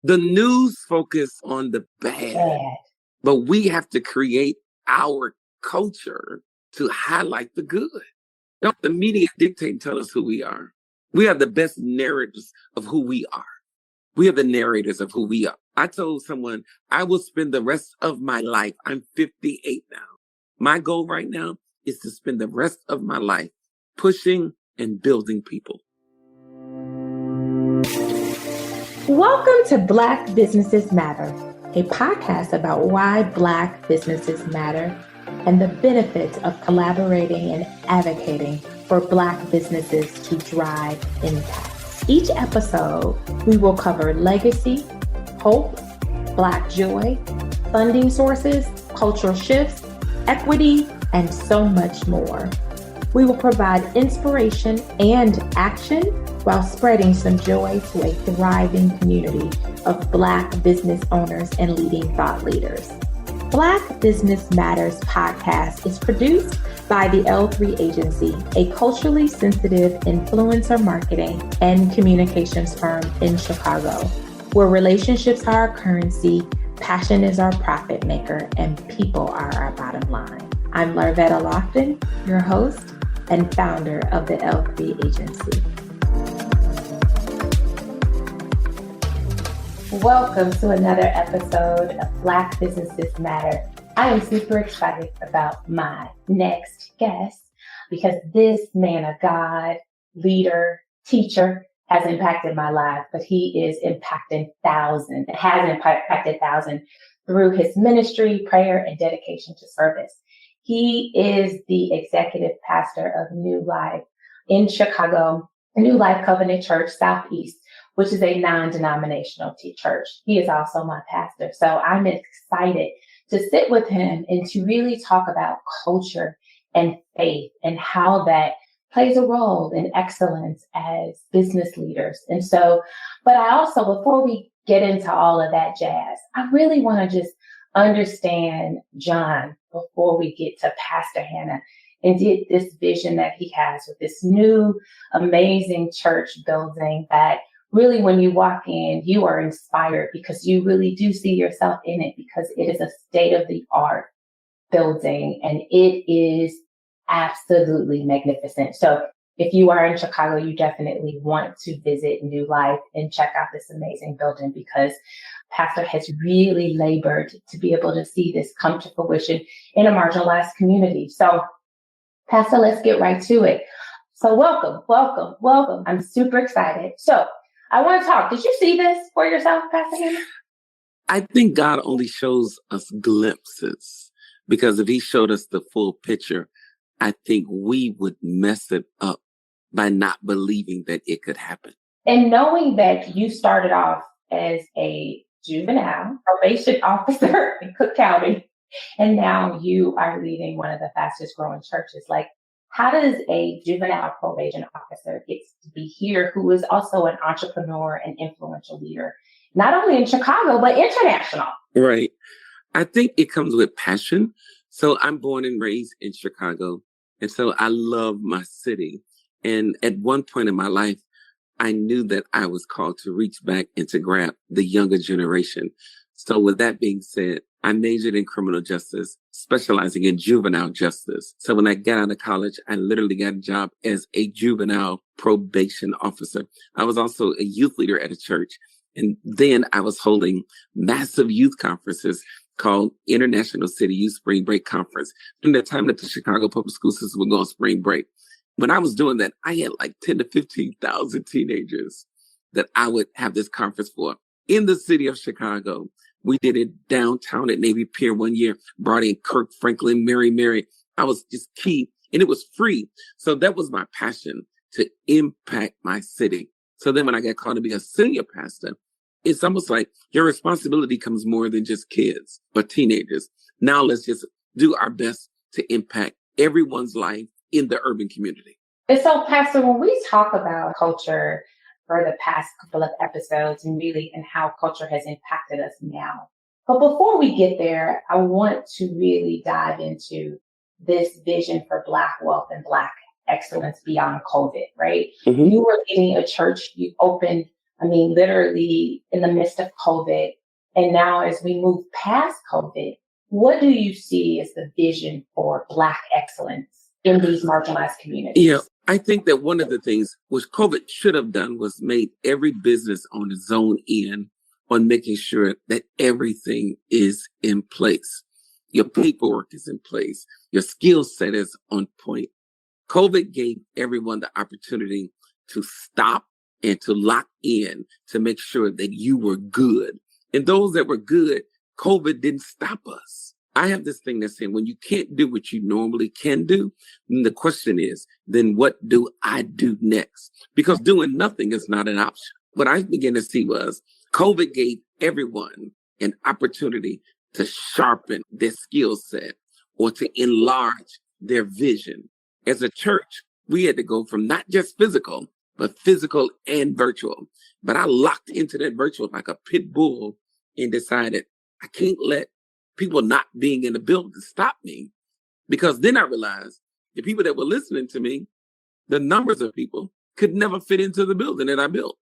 The news focus on the bad, but we have to create our culture to highlight the good. Don't the media dictate and tell us who we are. We are the best narrators of who we are. We are the narrators of who we are. I told someone I will spend the rest of my life. I'm 58 now. My goal right now is to spend the rest of my life pushing and building people. Welcome to Black Businesses Matter, a podcast about why Black businesses matter and the benefits of collaborating and advocating for Black businesses to drive impact. Each episode, we will cover legacy, hope, Black joy, funding sources, cultural shifts, equity, and so much more. We will provide inspiration and action while spreading some joy to a thriving community of Black business owners and leading thought leaders. Black Business Matters podcast is produced by the L3 Agency, a culturally sensitive influencer marketing and communications firm in Chicago, where relationships are our currency, passion is our profit maker, and people are our bottom line. I'm Larvetta Lofton, your host and founder of the L3 Agency. Welcome to another episode of Black Businesses Matter. I am super excited about my next guest because this man of God, leader, teacher has impacted my life, but he is impacting thousands, has impacted thousands through his ministry, prayer, and dedication to service. He is the executive pastor of New Life in Chicago, New Life Covenant Church Southeast, which is a non-denominational church. He is also my pastor. So I'm excited to sit with him and to really talk about culture and faith and how that plays a role in excellence as business leaders. And so, but I also, before we get into all of that jazz, I really want to just understand John before we get to Pastor Hannah and this vision that he has with this new amazing church building that really, when you walk in, you are inspired because you really do see yourself in it because it is a state-of-the-art building and it is absolutely magnificent. So if you are in Chicago, you definitely want to visit New Life and check out this amazing building because Pastor has really labored to be able to see this come to fruition in a marginalized community. So Pastor, let's get right to it. So welcome. I'm super excited. So I want to talk. Did you see this for yourself, Pastor Hannah? I think God only shows us glimpses because if he showed us the full picture, I think we would mess it up by not believing that it could happen. And knowing that you started off as a juvenile probation officer in Cook County, and now you are leading one of the fastest growing churches, like how does a juvenile probation officer get to be here who is also an entrepreneur and influential leader, not only in Chicago, but international? Right. I think it comes with passion. So I'm born and raised in Chicago. And so I love my city. And at one point in my life, I knew that I was called to reach back and to grab the younger generation. So with that being said, I majored in criminal justice, specializing in juvenile justice. So when I got out of college, I literally got a job as a juvenile probation officer. I was also a youth leader at a church. And then I was holding massive youth conferences called International City Youth Spring Break Conference during the time that the Chicago public school system would go on spring break. When I was doing that, I had like 10 to 15,000 teenagers that I would have this conference for in the city of Chicago. We did it downtown at Navy Pier one year, brought in Kirk Franklin, Mary. I was just key and it was free. So that was my passion to impact my city. So then when I got called to be a senior pastor, it's almost like your responsibility comes more than just kids or teenagers. Now let's just do our best to impact everyone's life in the urban community. And so, Pastor, when we talk about culture for the past couple of episodes and really and how culture has impacted us now. But before we get there, I want to really dive into this vision for Black wealth and Black excellence beyond COVID, right? Mm-hmm. You were leading a church, you opened I mean, literally in the midst of COVID. And now as we move past COVID, what do you see as the vision for Black excellence in these marginalized communities? Yeah, I think that one of the things which COVID should have done was made every business on zone in on making sure that everything is in place. Your paperwork is in place. Your skill set is on point. COVID gave everyone the opportunity to stop and to lock in to make sure that you were good. And those that were good, COVID didn't stop us. I have this thing that's saying when you can't do what you normally can do, then the question is, then what do I do next? Because doing nothing is not an option. What I began to see was COVID gave everyone an opportunity to sharpen their skill set or to enlarge their vision. As a church, we had to go from not just physical, but physical and virtual. But I locked into that virtual like a pit bull and decided I can't let people not being in the building stop me. Because then I realized the people that were listening to me, the numbers of people could never fit into the building that I built.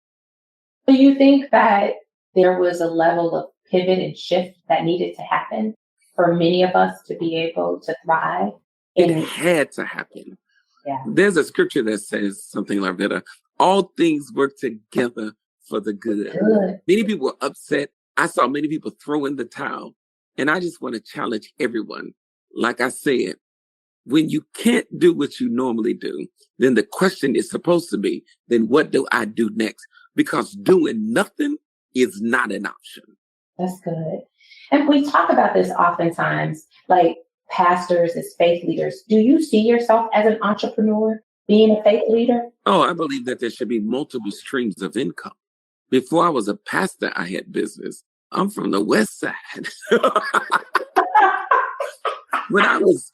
Do you think that there was a level of pivot and shift that needed to happen for many of us to be able to thrive? It had to happen. Yeah. There's a scripture that says something like that. All things work together for the good. Many people were upset. I saw many people throw in the towel. And I just want to challenge everyone. Like I said, when you can't do what you normally do, then the question is supposed to be, then what do I do next? Because doing nothing is not an option. That's good. And we talk about this oftentimes, like pastors as faith leaders. Do you see yourself as an entrepreneur, being a faith leader? Oh, I believe that there should be multiple streams of income. Before I was a pastor, I had business. I'm from the West Side. When I was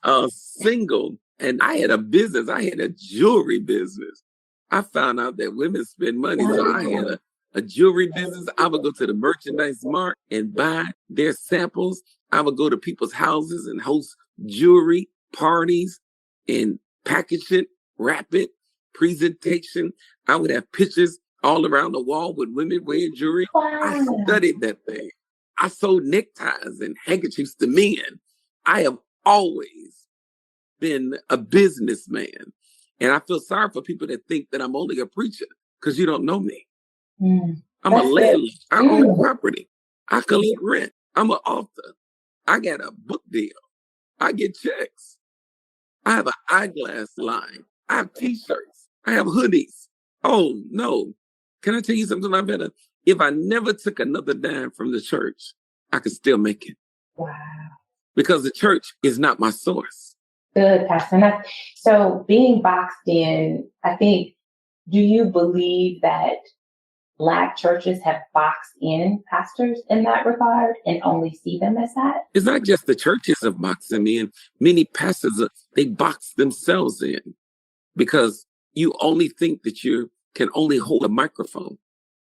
single and I had a business, I had a jewelry business. I found out that women spend money. So I had a jewelry business. I would go to the merchandise mart and buy their samples. I would go to people's houses and host jewelry parties and package it, wrap it, presentation. I would have pictures all around the wall with women wearing jewelry. I studied that thing. I sold neckties and handkerchiefs to men. I have always been a businessman. And I feel sorry for people that think that I'm only a preacher because you don't know me. I'm a landlord. I own property. I collect rent. I'm an author. I got a book deal. I get checks. I have an eyeglass line. I have t-shirts. I have hoodies. Oh, no. Can I tell you something like that? If I never took another dime from the church, I could still make it. Wow. Because the church is not my source. Good, Pastor. So being boxed in, I think, do you believe that Black churches have boxed in pastors in that regard and only see them as that? It's not just the churches have boxed them in. Many pastors, they box themselves in because you only think that you can only hold a microphone.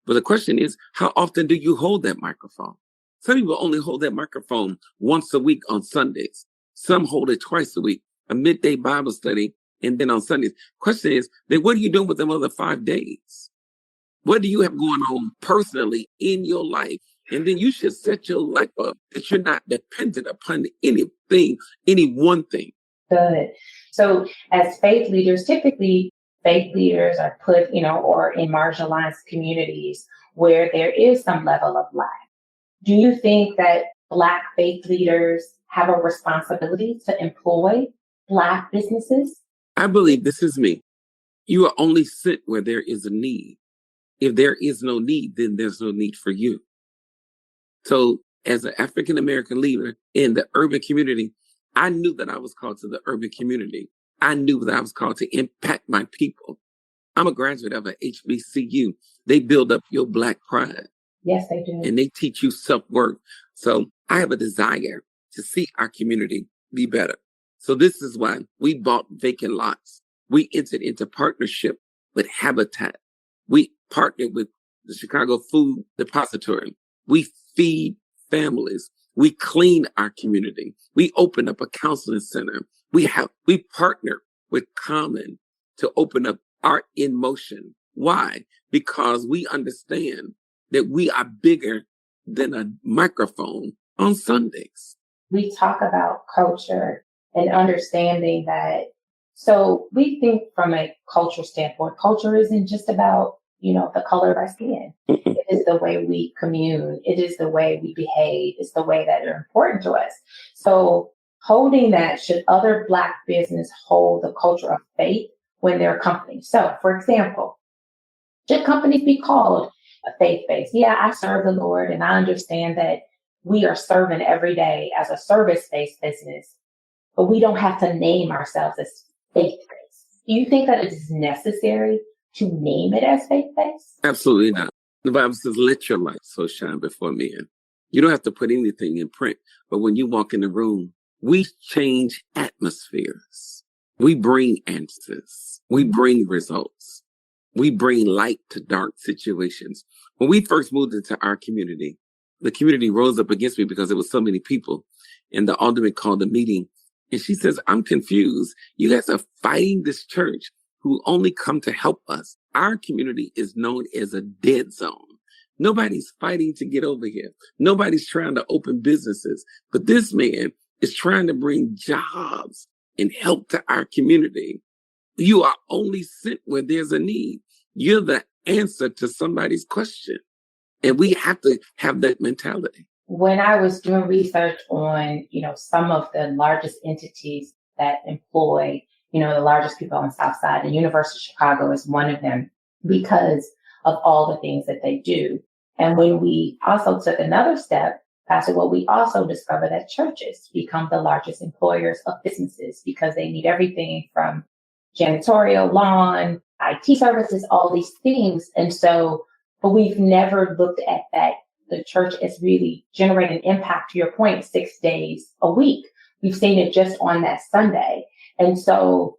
But the question is, how often do you hold that microphone? Some people only hold that microphone once a week on Sundays. Some hold it twice a week, a midday Bible study, and then on Sundays. Question is, then what are you doing with them other 5 days? What do you have going on personally in your life? And then you should set your life up that you're not dependent upon anything, any one thing. Good. So as faith leaders, typically faith leaders are put, or in marginalized communities where there is some level of lack. Do you think that Black faith leaders have a responsibility to employ Black businesses? I believe this is me. You are only sent where there is a need. If there is no need, then there's no need for you. So as an African-American leader in the urban community, I knew that I was called to the urban community. I knew that I was called to impact my people. I'm a graduate of a HBCU. They build up your Black pride. Yes, they do. And they teach you self-worth. So I have a desire to see our community be better. So this is why we bought vacant lots. We entered into partnership with Habitat. We partnered with the Chicago Food Depository. We feed families. We clean our community. We open up a counseling center. We partner with Common to open up Art in Motion. Why? Because we understand that we are bigger than a microphone on Sundays. We talk about culture and understanding that. So we think from a culture standpoint, culture isn't just about, the color of our skin. Mm-mm. It is the way we commune. It is the way we behave. It's the way that are important to us. So holding that, should other Black business hold the culture of faith when they're companies? So for example, should companies be called a faith-based? Yeah, I serve the Lord and I understand that we are serving every day as a service-based business, but we don't have to name ourselves as faith-based. Do you think that it is necessary to name it as faith-based? Absolutely not. The Bible says, let your light so shine before men. You don't have to put anything in print, but when you walk in the room, we change atmospheres. We bring answers. We bring results. We bring light to dark situations. When we first moved into our community, the community rose up against me because there was so many people. And the alderman called a meeting and she says, I'm confused. You guys are fighting this church who only come to help us. Our community is known as a dead zone. Nobody's fighting to get over here. Nobody's trying to open businesses, but this man is trying to bring jobs and help to our community. You are only sent where there's a need. You're the answer to somebody's question. And we have to have that mentality. When I was doing research on, some of the largest entities that employ, the largest people on the South Side, and University of Chicago is one of them because of all the things that they do. And when we also took another step, Pastor, what we also discovered that churches become the largest employers of businesses because they need everything from janitorial, lawn, IT services, all these things. And so, but we've never looked at that. The church is really generating impact, to your point, 6 days a week. We've seen it just on that Sunday. And so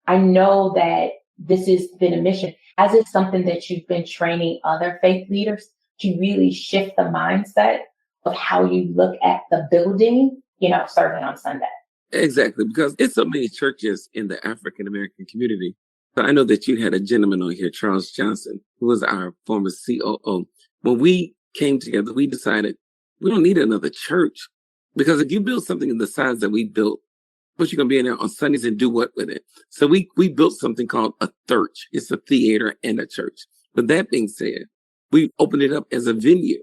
I know that this has been a mission. Has it something that you've been training other faith leaders to really shift the mindset of how you look at the building, serving on Sunday? Exactly, because it's so many churches in the African American community. So I know that you had a gentleman on here, Charles Johnson, who was our former COO. When we came together, we decided we don't need another church, because if you build something in the size that we built, but you're going to be in there on Sundays and do what with it? So we built something called a church. It's a theater and a church. But that being said, we opened it up as a venue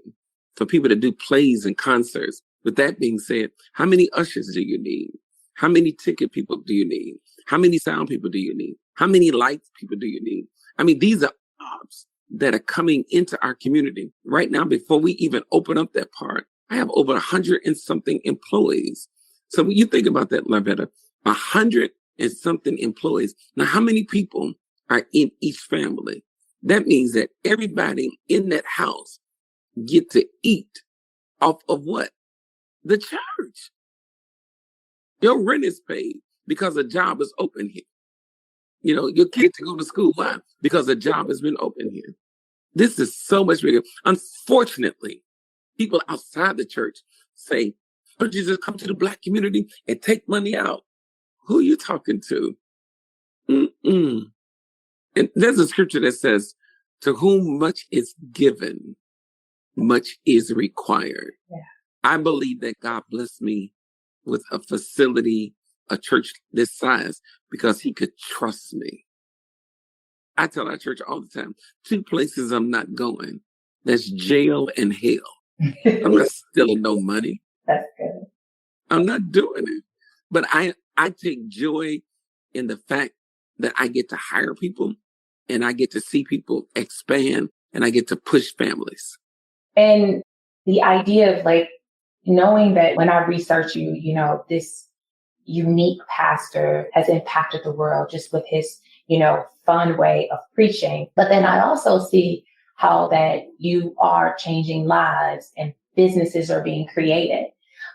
for people to do plays and concerts. With that being said, how many ushers do you need? How many ticket people do you need? How many sound people do you need? How many lights people do you need? I mean, these are jobs that are coming into our community right now. Before we even open up that part, I have over 100 and something employees. So when you think about that, Lavetta, 100 and something employees. Now, how many people are in each family? That means that everybody in that house get to eat off of what? The church. Your rent is paid because a job is open here. Your kids to go to school. Why? Because a job has been open here. This is so much bigger. Unfortunately, people outside the church say, don't you just come to the Black community and take money out? Who are you talking to? Mm-mm. And there's a scripture that says, to whom much is given, much is required. Yeah. I believe that God blessed me with a facility, a church this size, because he could trust me. I tell our church all the time, 2 places I'm not going. That's jail and hell. I'm not stealing no money. That's good. I'm not doing it. But I take joy in the fact that I get to hire people and I get to see people expand and I get to push families. And the idea of knowing that when I research you, this unique pastor has impacted the world just with his, fun way of preaching. But then I also see how that you are changing lives and businesses are being created.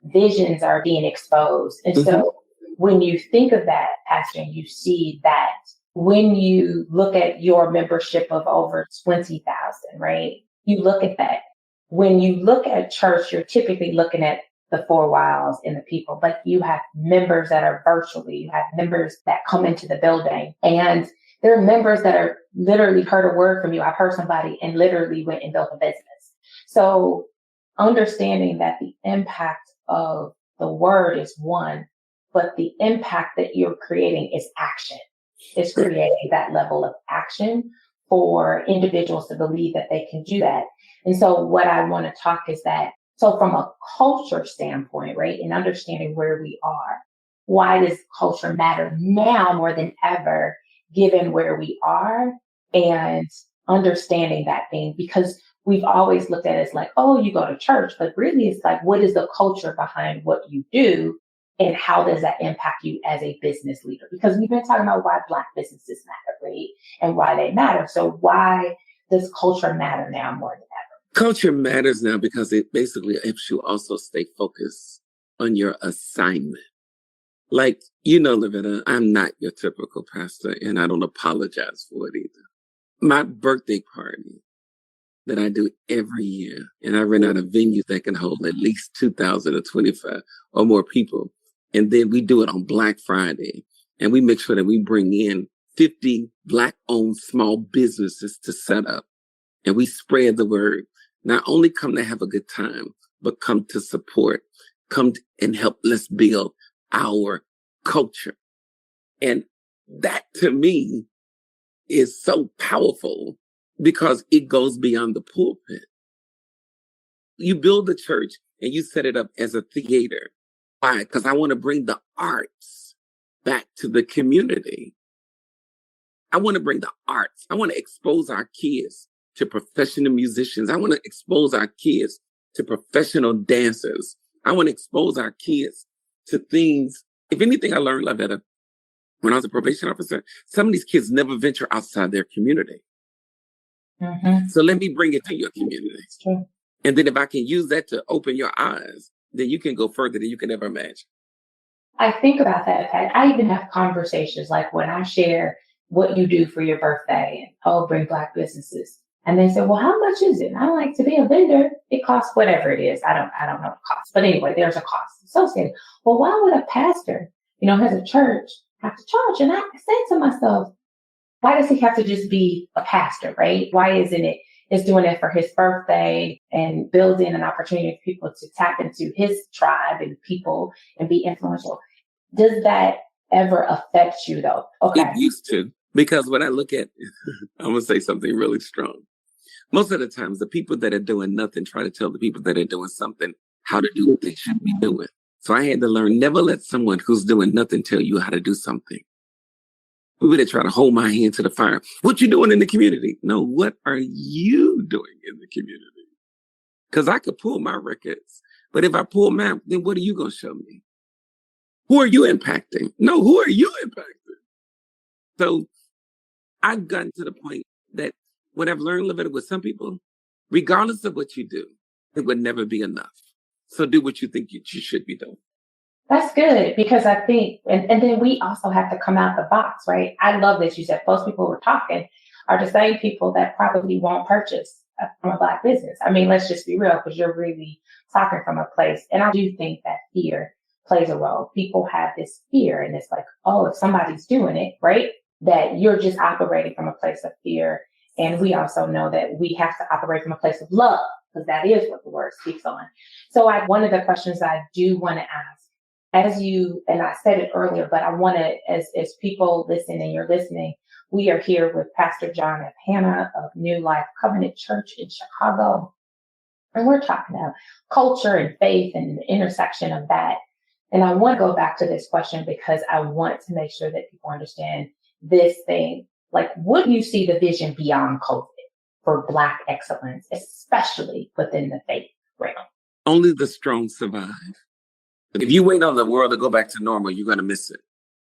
Visions are being exposed. And so when you think of that, Pastor, and you see that, when you look at your membership of over 20,000, right? You look at that. When you look at church, you're typically looking at the 4 walls and the people, but you have members that are virtually, you have members that come into the building. And There are members that are literally heard a word from you. I've heard somebody and literally went and built a business. So understanding that the impact of the word is one, but the impact that you're creating is action. It's creating that level of action for individuals to believe that they can do that. And so what I want to talk is that, so from a culture standpoint, right, and understanding where we are, why does culture matter now more than ever, given where we are, and understanding that thing, because we've always looked at it as like, oh, you go to church, but really it's like, what is the culture behind what you do? And how does that impact you as a business leader? Because we've been talking about why Black businesses matter, right? And why they matter. So why does culture matter now more than ever? Culture matters now because it basically helps you also stay focused on your assignment. Like, Lavetta, I'm not your typical pastor, and I don't apologize for it either. My birthday party that I do every year, and I rent out a venue that can hold at least 2,025 or more people. And then we do it on Black Friday, and we make sure that we bring in 50 Black-owned small businesses to set up. And we spread the word. Not only come to have a good time, but come to support, and help let's build our culture. And that to me is so powerful because it goes beyond the pulpit. You build the church and you set it up as a theater. Why? Because I want to bring the arts back to the community. I want to bring the arts. I want to expose our kids to professional musicians. I want to expose our kids to professional dancers. I want to expose our kids to things. If anything, I learned like that when I was a probation officer. Some of these kids never venture outside their community. Mm-hmm. So let me bring it to your community. True. And then if I can use that to open your eyes, then you can go further than you can ever imagine. I think about that, Pat. I even have conversations like when I share what you do for your birthday and bring Black businesses. And they say, well, how much is it? And I'm like, to be a vendor, it costs whatever it is. I don't know the cost. But anyway, there's a cost associated. Well, why would a pastor, has a church, have to charge? And I say to myself, why does he have to just be a pastor, right? Why isn't it is doing it for his birthday and building an opportunity for people to tap into his tribe and people and be influential? Does that ever affect you though? Okay. It used to, because when I look at, I'm going to say something really strong. Most of the times, the people that are doing nothing try to tell the people that are doing something how to do what they should be doing. So I had to learn, never let someone who's doing nothing tell you how to do something. We would try to hold my hand to the fire. What you doing in the community? No, what are you doing in the community? Because I could pull my records, but if I pull mine, then what are you going to show me? Who are you impacting? No, who are you impacting? So I've gotten to the point that what I've learned a little bit with some people, regardless of what you do, it would never be enough. So do what you think you should be doing. That's good, because I think, and then we also have to come out the box, right? I love that you said most people who are talking are the same people that probably won't purchase from a Black business. I mean, let's just be real, because you're really talking from a place. And I do think that fear plays a role. People have this fear, and it's like, oh, if somebody's doing it, right, that you're just operating from a place of fear. And we also know that we have to operate from a place of love, because that is what the word speaks on. So one of the questions I do want to ask, as you, and I said it earlier, but I want to, as people listen and you're listening, we are here with Pastor John and Hannah of New Life Covenant Church in Chicago. And we're talking about culture and faith and the intersection of that. And I want to go back to this question because I want to make sure that people understand this thing. Like, what do you see the vision beyond COVID for Black excellence, especially within the faith realm? Only the strong survive. If you wait on the world to go back to normal, you're going to miss it.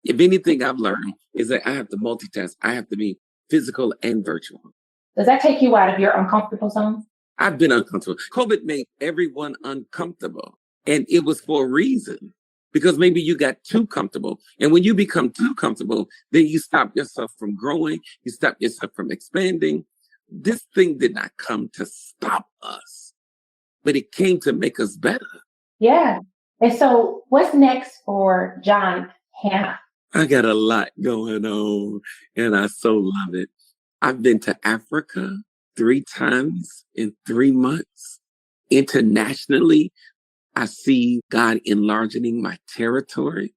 If anything I've learned is that I have to multitask. I have to be physical and virtual. Does that take you out of your uncomfortable zone? I've been uncomfortable. COVID made everyone uncomfortable. And it was for a reason. Because maybe you got too comfortable. And when you become too comfortable, then you stop yourself from growing. You stop yourself from expanding. This thing did not come to stop us, but it came to make us better. Yeah. And so what's next for John Hannah? I got a lot going on and I so love it. I've been to Africa 3 times in 3 months. Internationally, I see God enlarging my territory.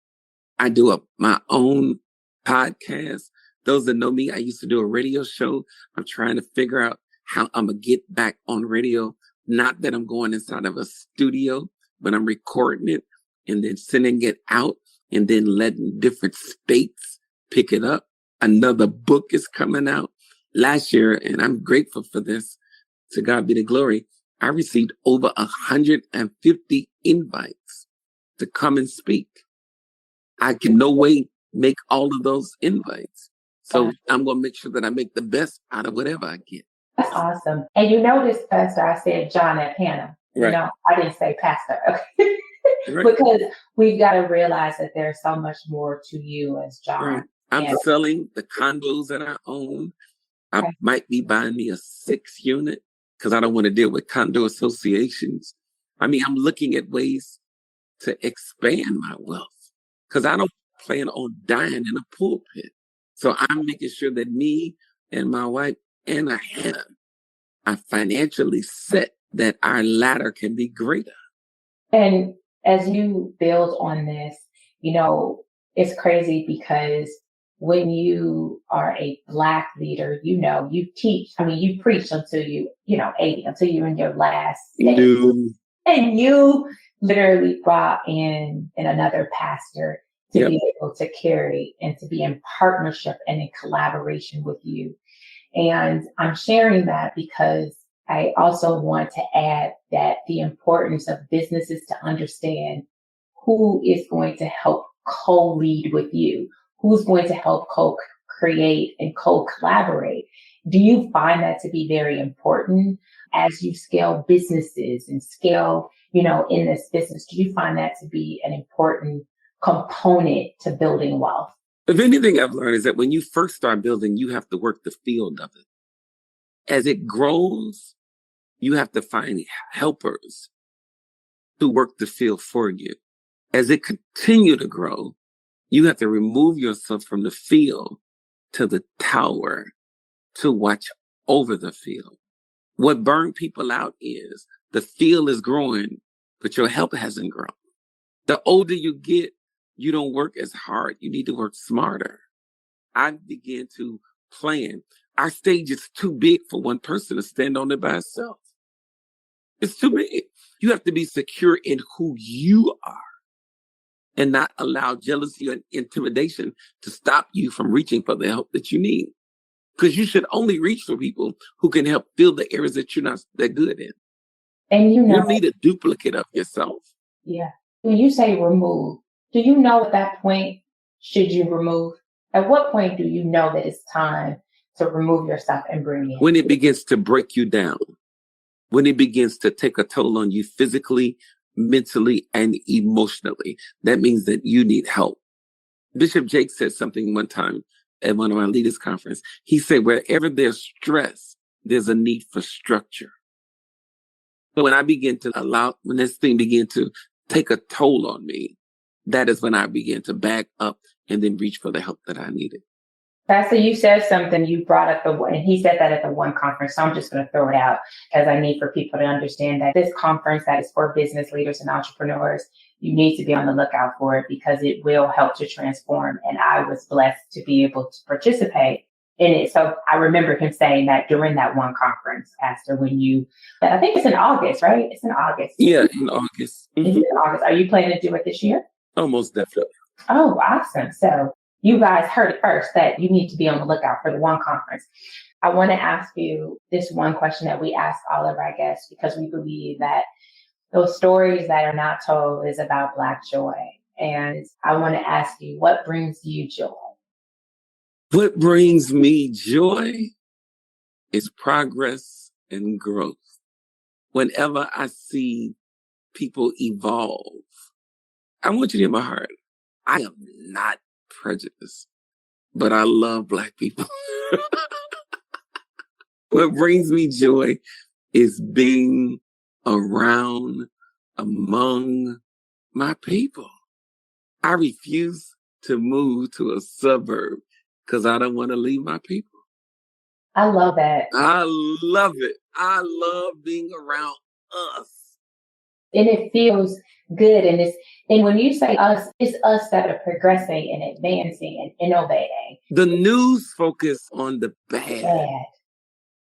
I do my own podcast. Those that know me, I used to do a radio show. I'm trying to figure out how I'm going to get back on radio. Not that I'm going inside of a studio, but I'm recording it and then sending it out and then letting different states pick it up. Another book is coming out last year, and I'm grateful for this. To God be the glory. I received over 150 invites to come and speak. I can no way make all of those invites. So I'm going to make sure that I make the best out of whatever I get. That's awesome. And you notice, Pastor, I said John at Hannah. Right. You know, I didn't say Pastor. Okay. Right. Because we've got to realize that there's so much more to you as John. Right. I'm selling the condos that I own. I might be buying me a 6-unit because I don't want to deal with condo associations. I mean, I'm looking at ways to expand my wealth because I don't plan on dying in a pulpit. So I'm making sure that me and my wife and Hannah are financially set that our ladder can be greater. And as you build on this, you know, it's crazy because when you are a Black leader, you know, you teach, I mean, you preach until you, 80, until you're in your last days. And you literally brought in another pastor to be able to carry and to be in partnership and in collaboration with you. And I'm sharing that because I also want to add that the importance of businesses to understand who is going to help co-lead with you, who's going to help co-create and co-collaborate. Do you find that to be very important as you scale businesses and scale, in this business? Do you find that to be an important component to building wealth? If anything I've learned is that when you first start building, you have to work the field of it. As it grows, you have to find helpers to work the field for you. As it continue to grow, you have to remove yourself from the field to the tower to watch over the field. What burned people out is the field is growing, but your help hasn't grown. The older you get, you don't work as hard. You need to work smarter. I began to plan. Our stage is too big for one person to stand on it by itself. It's too big. You have to be secure in who you are and not allow jealousy and intimidation to stop you from reaching for the help that you need. Because you should only reach for people who can help fill the areas that you're not that good in. And you need a duplicate of yourself. Yeah. When you say remove, do you know at that point, should you remove? At what point do you know that it's time to remove yourself and bring in? When it begins to break you down, when it begins to take a toll on you physically, mentally, and emotionally, that means that you need help. Bishop Jake said something one time at one of our leaders' conference. He said, wherever there's stress, there's a need for structure. So when I begin to when this thing began to take a toll on me, that is when I began to back up and then reach for the help that I needed. Pastor, you said something, you brought up and he said that at the one conference. So I'm just going to throw it out because I need for people to understand that this conference that is for business leaders and entrepreneurs, you need to be on the lookout for it because it will help to transform. And I was blessed to be able to participate in it. So I remember him saying that during that one conference, Pastor, I think it's in August, right? It's in August. Yeah, in August. Mm-hmm. It's in August. Are you planning to do it this year? Oh, most definitely. Oh, awesome. So you guys heard it first that you need to be on the lookout for the one conference. I want to ask you this one question that we ask all of our guests because we believe that those stories that are not told is about Black joy. And I want to ask you, what brings you joy? What brings me joy is progress and growth. Whenever I see people evolve, I want you to hear my heart. I am not prejudiced, but I love Black people. What brings me joy is being among my people. I refuse to move to a suburb because I don't want to leave my people. I love that. I love it. I love being around us. And it feels good. And when you say us, it's us that are progressing and advancing and innovating. The news focus on the bad.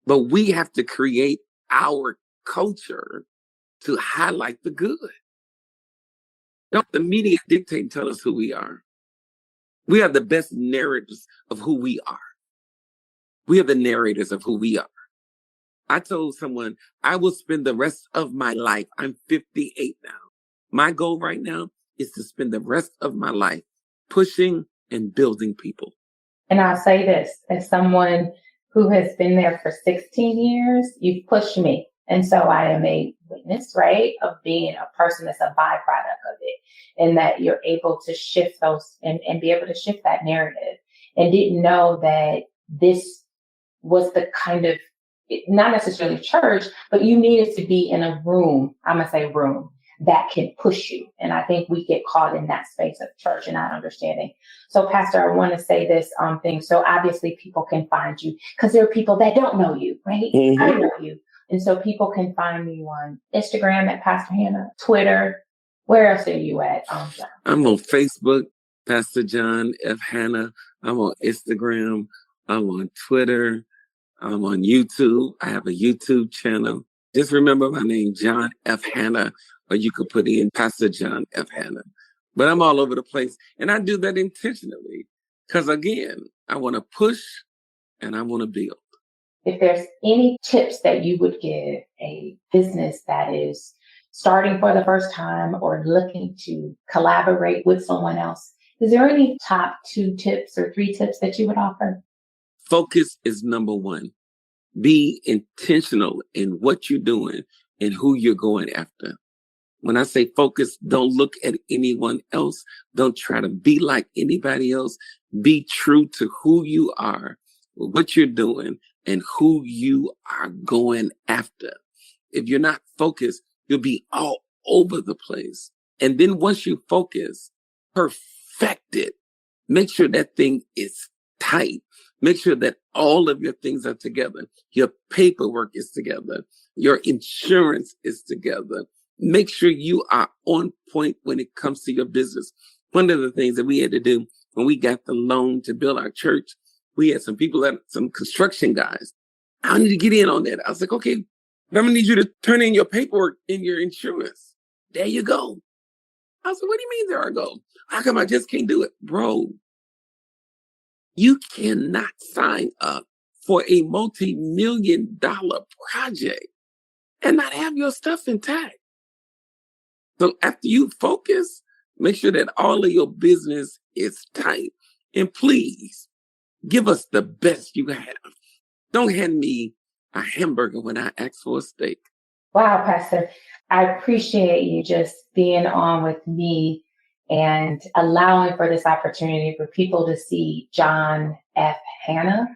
But we have to create our culture to highlight the good. Don't the media dictate and tell us who we are. We are the best narrators of who we are. We are the narrators of who we are. I told someone I will spend the rest of my life. I'm 58 now. My goal right now is to spend the rest of my life pushing and building people. And I'll say this, as someone who has been there for 16 years, you've pushed me. And so I am a witness, right, of being a person that's a byproduct of it, and that you're able to shift those and be able to shift that narrative, and didn't know that this was the kind of, not necessarily church, but you needed to be in a room, I'm going to say room, that can push you. And I think we get caught in that space of church and not understanding. So Pastor, I want to say this thing. So obviously people can find you because there are people that don't know you, right? Mm-hmm. I know you. And so people can find you on Instagram at Pastor Hannah, Twitter. Where else are you at? I'm on Facebook, Pastor John F. Hannah. I'm on Instagram. I'm on Twitter. I'm on YouTube. I have a YouTube channel. Just remember my name, John F. Hannah, or you could put in Pastor John F. Hannah. But I'm all over the place. And I do that intentionally because, again, I want to push and I want to build. If there's any tips that you would give a business that is starting for the first time or looking to collaborate with someone else, is there any top 2 tips or 3 tips that you would offer? Focus is number one. Be intentional in what you're doing and who you're going after. When I say focus, don't look at anyone else. Don't try to be like anybody else. Be true to who you are, what you're doing, and who you are going after. If you're not focused, you'll be all over the place. And then once you focus, perfect it. Make sure that thing is tight. Make sure that all of your things are together. Your paperwork is together. Your insurance is together. Make sure you are on point when it comes to your business. One of the things that we had to do when we got the loan to build our church, we had some people, some construction guys. I need to get in on that. I was like, okay, I'm going to need you to turn in your paperwork and your insurance. There you go. I was like, what do you mean there I go? How come I just can't do it? Bro, you cannot sign up for a multi-million-dollar project and not have your stuff intact. So after you focus, make sure that all of your business is tight. And please, give us the best you have. Don't hand me a hamburger when I ask for a steak. Wow, Pastor. I appreciate you just being on with me and allowing for this opportunity for people to see John F. Hannah,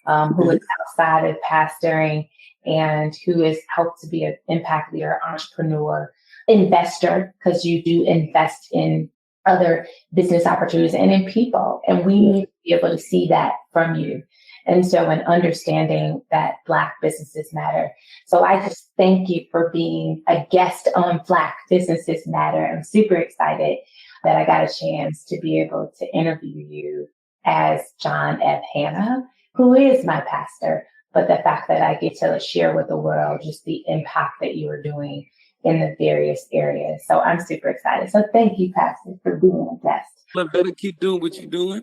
who is outside of pastoring and who has helped to be an impact leader, entrepreneur, investor, because you do invest in other business opportunities and in people. And we need to be able to see that from you. And so in understanding that Black businesses matter. So I just thank you for being a guest on Black Businesses Matter. I'm super excited that I got a chance to be able to interview you as John F. Hannah, who is my pastor, but the fact that I get to share with the world just the impact that you are doing in the various areas. So I'm super excited. So thank you, Pastor, for being a guest. I better keep doing what you're doing.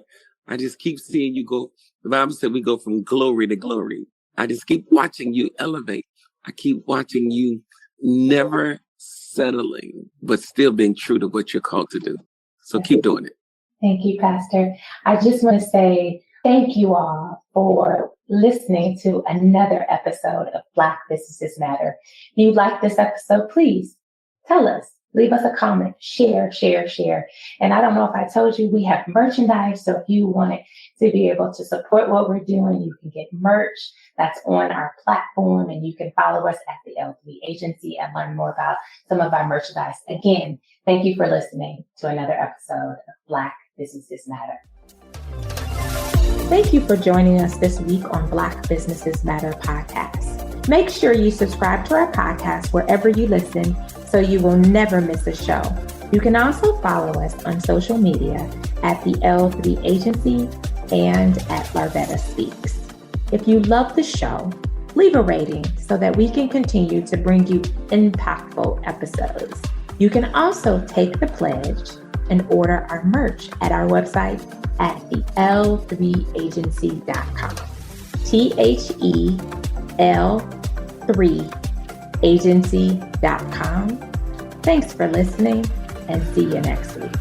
I just keep seeing you go. The Bible said we go from glory to glory. I just keep watching you elevate. I keep watching you never settling, but still being true to what you're called to do. So keep doing it. Thank you, Pastor. I just want to say thank you all for listening to another episode of Black Businesses Matter. If you like this episode, please tell us. Leave us a comment, share. And I don't know if I told you, we have merchandise. So if you want to be able to support what we're doing, you can get merch that's on our platform, and you can follow us at the LB Agency and learn more about some of our merchandise. Again, thank you for listening to another episode of Black Businesses Matter. Thank you for joining us this week on Black Businesses Matter podcast. Make sure you subscribe to our podcast wherever you listen so you will never miss a show. You can also follow us on social media at the L3 Agency and at Larvetta Speaks. If you love the show, leave a rating so that we can continue to bring you impactful episodes. You can also take the pledge and order our merch at our website at thell3agency.com. THEL3agency.com. Thanks for listening and see you next week.